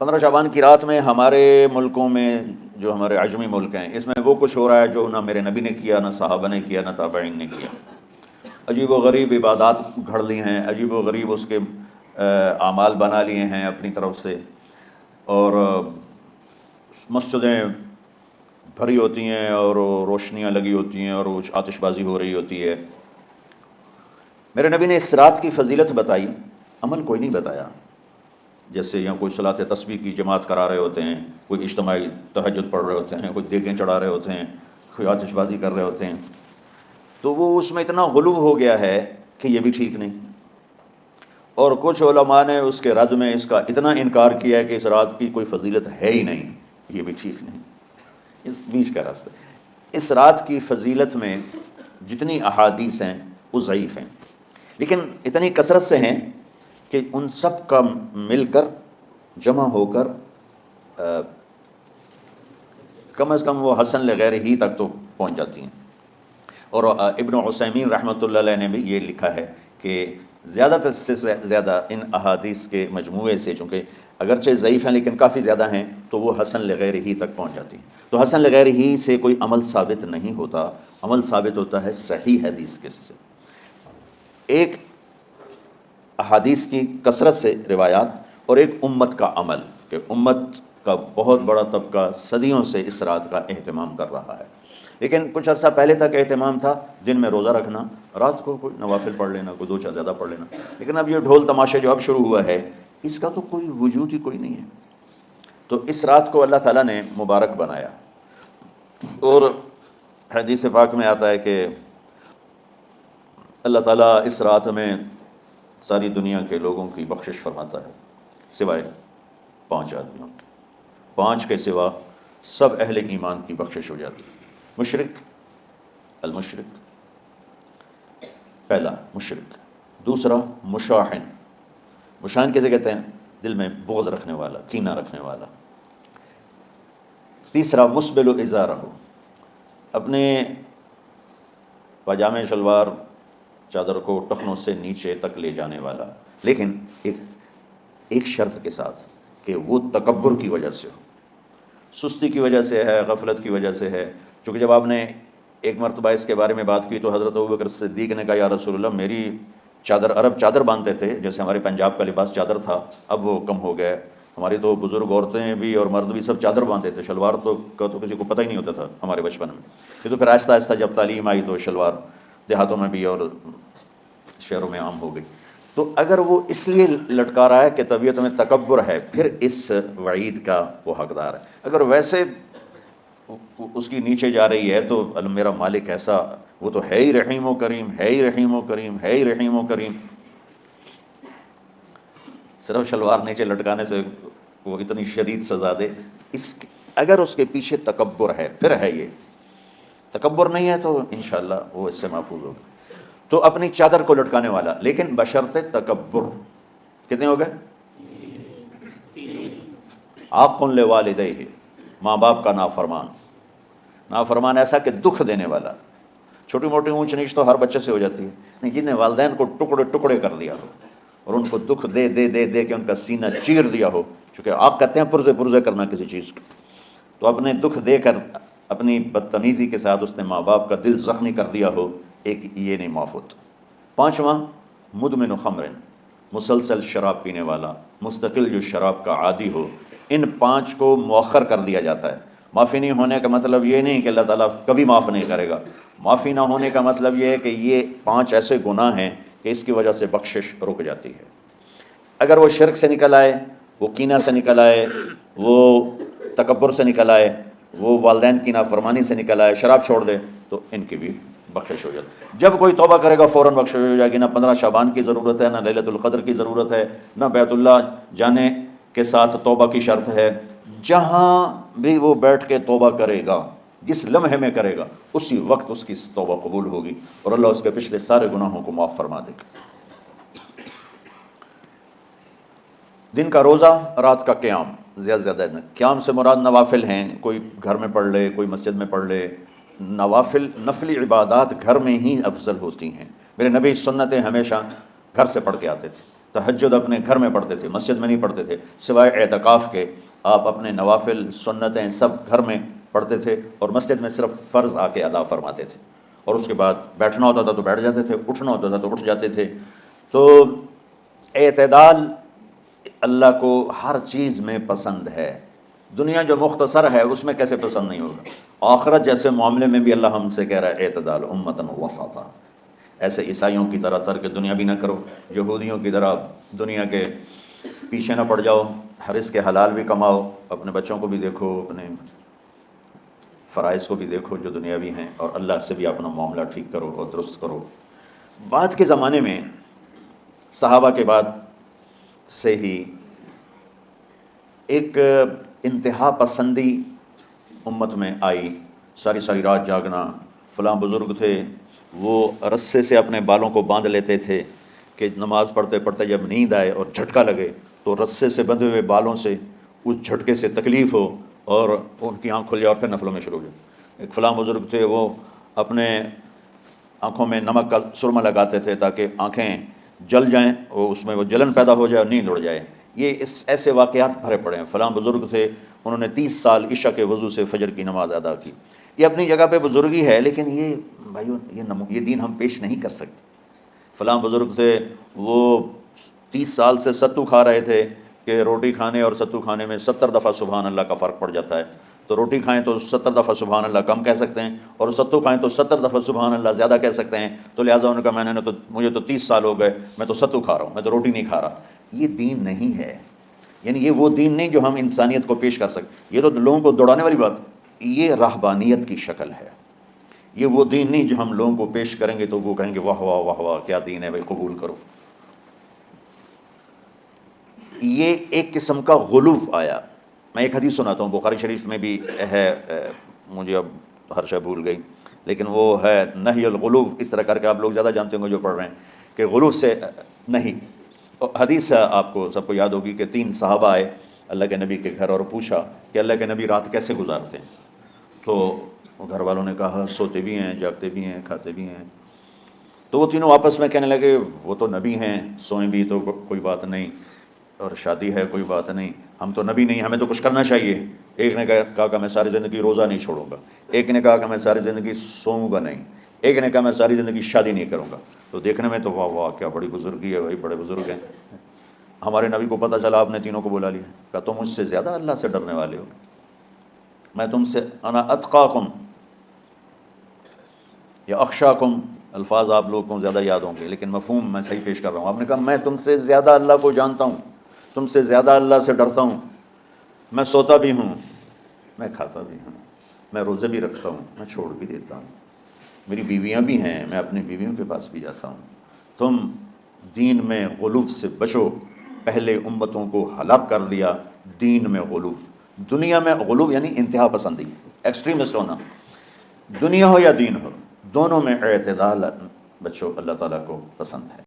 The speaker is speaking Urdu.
15 شعبان کی رات میں ہمارے ملکوں میں جو ہمارے عجمی ملک ہیں اس میں وہ کچھ ہو رہا ہے جو نہ میرے نبی نے کیا، نہ صحابہ نے کیا، نہ تابعین نے کیا۔ عجیب و غریب عبادات گھڑ لی ہیں، عجیب و غریب اس کے اعمال بنا لیے ہیں اپنی طرف سے، اور مسجدیں بھری ہوتی ہیں اور روشنیاں لگی ہوتی ہیں اور آتش بازی ہو رہی ہوتی ہے۔ میرے نبی نے اس رات کی فضیلت بتائی، عمل کوئی نہیں بتایا۔ جیسے یہاں کوئی صلاۃ تسبیح کی جماعت کرا رہے ہوتے ہیں، کوئی اجتماعی تہجد پڑھ رہے ہوتے ہیں، کوئی دیگیں چڑھا رہے ہوتے ہیں، کوئی آتش بازی کر رہے ہوتے ہیں، تو وہ اس میں اتنا غلو ہو گیا ہے کہ یہ بھی ٹھیک نہیں۔ اور کچھ علماء نے اس کے رد میں اس کا اتنا انکار کیا ہے کہ اس رات کی کوئی فضیلت ہے ہی نہیں، یہ بھی ٹھیک نہیں۔ اس بیچ کا راستہ، اس رات کی فضیلت میں جتنی احادیث ہیں وہ ضعیف ہیں، لیکن اتنی کثرت سے ہیں کہ ان سب کا مل کر جمع ہو کر کم از کم وہ حسن لغیر ہی تک تو پہنچ جاتی ہیں۔ اور ابن عثیمین رحمۃ اللہ علیہ نے بھی یہ لکھا ہے کہ زیادہ سے زیادہ ان احادیث کے مجموعے سے، چونکہ اگرچہ ضعیف ہیں لیکن کافی زیادہ ہیں، تو وہ حسن لغیر ہی تک پہنچ جاتی ہیں۔ تو حسن لغیر ہی سے کوئی عمل ثابت نہیں ہوتا، عمل ثابت ہوتا ہے صحیح حدیث کے سے۔ ایک احادیث کی کثرت سے روایات، اور ایک امت کا عمل، کہ امت کا بہت بڑا طبقہ صدیوں سے اس رات کا اہتمام کر رہا ہے۔ لیکن کچھ عرصہ پہلے تک اہتمام تھا دن میں روزہ رکھنا، رات کو کوئی نوافل پڑھ لینا، کوئی 2 4 زیادہ پڑھ لینا، لیکن اب یہ ڈھول تماشے جو اب شروع ہوا ہے اس کا تو کوئی وجود ہی کوئی نہیں ہے۔ تو اس رات کو اللہ تعالیٰ نے مبارک بنایا، اور حدیث پاک میں آتا ہے کہ اللہ تعالیٰ اس رات میں ساری دنیا کے لوگوں کی بخشش فرماتا ہے سوائے 5 آدمیوں کے، 5 کے سوا سب اہل ایمان کی بخشش ہو جاتی ہے۔ مشرک، المشرک، پہلا مشرک، دوسرا مشاحن، مشاحن کیسے کہتے ہیں؟ دل میں بغض رکھنے والا، کینہ رکھنے والا۔ تیسرا مسبل ازارہ، اپنے پاجامے شلوار چادر کو ٹخنوں سے نیچے تک لے جانے والا، لیکن ایک شرط کے ساتھ کہ وہ تکبر کی وجہ سے ہو، سستی کی وجہ سے ہے، غفلت کی وجہ سے ہے۔ چونکہ جب آپ نے ایک مرتبہ اس کے بارے میں بات کی تو حضرت ابوبکر صدیق نے کہا یا رسول اللہ، میری چادر، عرب چادر باندھتے تھے جیسے ہمارے پنجاب کا لباس چادر تھا، اب وہ کم ہو گیا ہے، ہماری تو بزرگ عورتیں بھی اور مرد بھی سب چادر باندھتے تھے، شلوار تو کسی کو پتہ ہی نہیں ہوتا تھا ہمارے بچپن میں۔ یہ تو پھر آہستہ آہستہ جب تعلیم آئی تو شلوار دیہاتوں میں بھی اور شہروں میں عام ہو گئی۔ تو اگر وہ اس لیے لٹکا رہا ہے کہ طبیعت میں تکبر ہے، پھر اس وعید کا وہ حقدار ہے۔ اگر ویسے اس کی نیچے جا رہی ہے تو میرا مالک ایسا، وہ تو ہے ہی رحیم و کریم، ہے ہی رحیم و کریم، ہے ہی رحیم و کریم، صرف شلوار نیچے لٹکانے سے وہ اتنی شدید سزا دے، اگر اس کے پیچھے تکبر ہے پھر ہے۔ یہ تکبر نہیں ہے تو انشاءاللہ وہ اس سے محفوظ ہوگا۔ تو اپنی چادر کو لٹکانے والا، لیکن بشرط تکبر۔ کتنے ہو گئے؟ عاق لوالدیہ، ماں باپ کا نافرمان، نافرمان ایسا کہ دکھ دینے والا۔ چھوٹی موٹی اونچ نیچ تو ہر بچے سے ہو جاتی ہے، نہیں، جن نے والدین کو ٹکڑے ٹکڑے کر دیا ہو اور ان کو دکھ دے دے دے دے کے ان کا سینہ چیر دیا ہو، چونکہ آپ کہتے ہیں پرزے پرزے کرنا کسی چیز کو، تو اپنے دکھ دے کر اپنی بدتمیزی کے ساتھ اس نے ماں باپ کا دل زخمی کر دیا ہو، ایک یہ نہیں معاف ہوتا۔ 5واں مدمن خمر، مسلسل شراب پینے والا، مستقل جو شراب کا عادی ہو۔ ان 5 کو مؤخر کر دیا جاتا ہے۔ معافی نہیں ہونے کا مطلب یہ نہیں کہ اللہ تعالیٰ کبھی معاف نہیں کرے گا، معافی نہ ہونے کا مطلب یہ ہے کہ یہ 5 ایسے گناہ ہیں کہ اس کی وجہ سے بخشش رک جاتی ہے۔ اگر وہ شرک سے نکل آئے، وہ کینہ سے نکل آئے، وہ تکبر سے نکل آئے، وہ والدین کی نافرمانی سے نکل آئے، شراب چھوڑ دے، تو ان کی بھی بخشش ہو جاتی ہے۔ جب کوئی توبہ کرے گا فوراً بخشش ہو جائے گی۔ نہ 15 شعبان کی ضرورت ہے، نہ لیلۃ القدر کی ضرورت ہے، نہ بیت اللہ جانے کے ساتھ توبہ کی شرط ہے۔ جہاں بھی وہ بیٹھ کے توبہ کرے گا، جس لمحے میں کرے گا، اسی وقت اس کی توبہ قبول ہوگی اور اللہ اس کے پچھلے سارے گناہوں کو معاف فرما دے گا۔ دن کا روزہ، رات کا قیام، زیادہ سے زیادہ قیام سے مراد نوافل ہیں، کوئی گھر میں پڑھ لے، کوئی مسجد میں پڑھ لے۔ نوافل، نفلی عبادات گھر میں ہی افضل ہوتی ہیں۔ میرے نبی سنتیں ہمیشہ گھر سے پڑھ کے آتے تھے، تہجد اپنے گھر میں پڑھتے تھے، مسجد میں نہیں پڑھتے تھے، سوائے اعتکاف کے آپ اپنے نوافل سنتیں سب گھر میں پڑھتے تھے، اور مسجد میں صرف فرض آ کے ادا فرماتے تھے، اور اس کے بعد بیٹھنا ہوتا تھا تو بیٹھ جاتے تھے، اٹھنا ہوتا تھا تو اٹھ جاتے تھے۔ تو اعتدال اللہ کو ہر چیز میں پسند ہے۔ دنیا جو مختصر ہے اس میں کیسے پسند نہیں ہوگا؟ آخرت جیسے معاملے میں بھی اللہ ہم سے کہہ رہا ہے اعتدال امتن وسطا۔ ایسے عیسائیوں کی طرح ترک دنیا بھی نہ کرو، یہودیوں کی طرح دنیا کے پیچھے نہ پڑ جاؤ، ہر رزق کے حلال بھی کماؤ، اپنے بچوں کو بھی دیکھو، اپنے فرائض کو بھی دیکھو جو دنیاوی ہیں، اور اللہ سے بھی اپنا معاملہ ٹھیک کرو اور درست کرو۔ بعد کے زمانے میں صحابہ کے بعد سے ہی ایک انتہا پسندی امت میں آئی، ساری ساری رات جاگنا۔ فلاں بزرگ تھے وہ رسے سے اپنے بالوں کو باندھ لیتے تھے کہ نماز پڑھتے پڑھتے جب نیند آئے اور جھٹکا لگے تو رسے سے بندھے ہوئے بالوں سے اس جھٹکے سے تکلیف ہو اور ان کی آنکھ کھل جائے اور پھر نفلوں میں شروع ہو جائے۔ ایک فلاں بزرگ تھے وہ اپنے آنکھوں میں نمک کا سرما لگاتے تھے تاکہ آنکھیں جل جائیں، اور اس میں وہ جلن پیدا ہو جائے اور نیند اڑ جائے۔ یہ ایسے واقعات بھرے پڑے ہیں۔ فلاں بزرگ تھے انہوں نے 30 سال عشاء کے وضو سے فجر کی نماز ادا کی۔ یہ اپنی جگہ پہ بزرگی ہے، لیکن یہ بھائیو یہ دین ہم پیش نہیں کر سکتے۔ فلاں بزرگ تھے وہ 30 سال سے ستو کھا رہے تھے کہ روٹی کھانے اور ستو کھانے میں 70 دفعہ سبحان اللہ کا فرق پڑ جاتا ہے، تو روٹی کھائیں تو 70 دفعہ سبحان اللہ کم کہہ سکتے ہیں، اور ستو کھائیں تو 70 دفعہ سبحان اللہ زیادہ کہہ سکتے ہیں۔ تو لہٰذا انہوں نے کہا مجھے تو 30 سال ہو گئے، میں تو ستو کھا رہا ہوں، میں تو روٹی نہیں کھا رہا۔ یہ دین نہیں ہے، یعنی یہ وہ دین نہیں جو ہم انسانیت کو پیش کر سکتے۔ یہ تو لوگوں کو دوڑانے والی بات، یہ رہبانیت کی شکل ہے۔ یہ وہ دین نہیں جو ہم لوگوں کو پیش کریں گے تو وہ کہیں گے واہ واہ واہ واہ کیا دین ہے بھائی، قبول کرو۔ یہ ایک قسم کا غلو آیا۔ میں ایک حدیث سناتا ہوں، بخاری شریف میں بھی ہے، مجھے اب ہر شے بھول گئی، لیکن وہ ہے نہی الغلو، اس طرح کر کے آپ لوگ زیادہ جانتے ہوں گے جو پڑھ رہے ہیں کہ غلو سے نہیں۔ حدیث آپ کو سب کو یاد ہوگی کہ 3 صحابہ آئے اللہ کے نبی کے گھر اور پوچھا کہ اللہ کے نبی رات کیسے گزارتے ہیں؟ تو گھر والوں نے کہا سوتے بھی ہیں، جاگتے بھی ہیں، کھاتے بھی ہیں۔ تو وہ تینوں آپس میں کہنے لگے وہ تو نبی ہیں، سوئیں بھی تو کوئی بات نہیں، اور شادی ہے کوئی بات نہیں، ہم تو نبی نہیں، ہمیں تو کچھ کرنا چاہیے۔ ایک نے کہا کہ میں ساری زندگی روزہ نہیں چھوڑوں گا، ایک نے کہا کہ میں ساری زندگی سوؤں گا نہیں، ایک نے کہا میں ساری زندگی شادی نہیں کروں گا۔ تو دیکھنے میں تو واہ واہ کیا بڑی بزرگی ہے بھائی، بڑے بزرگ ہیں۔ ہمارے نبی کو پتہ چلا آپ نے تینوں کو بلا لیا، کہا تم مجھ سے زیادہ اللہ سے ڈرنے والے ہو، میں تم سے انا اتقاکم یا اخشاکم، الفاظ آپ لوگوں کو زیادہ یاد ہوں گے لیکن مفہوم میں صحیح پیش کر رہا ہوں۔ آپ نے کہا میں تم سے زیادہ اللہ کو جانتا ہوں، تم سے زیادہ اللہ سے ڈرتا ہوں، میں سوتا بھی ہوں، میں کھاتا بھی ہوں، میں روزے بھی رکھتا ہوں، میں چھوڑ بھی دیتا ہوں، میری بیویاں بھی ہیں، میں اپنی بیویوں کے پاس بھی جاتا ہوں۔ تم دین میں غلو سے بچو، پہلے امتوں کو ہلاک کر دیا دین میں غلو۔ دنیا میں غلو یعنی انتہا پسندی، ایکسٹریمسٹ ہونا، دنیا ہو یا دین ہو، دونوں میں اعتدال بچو، اللہ تعالیٰ کو پسند ہے۔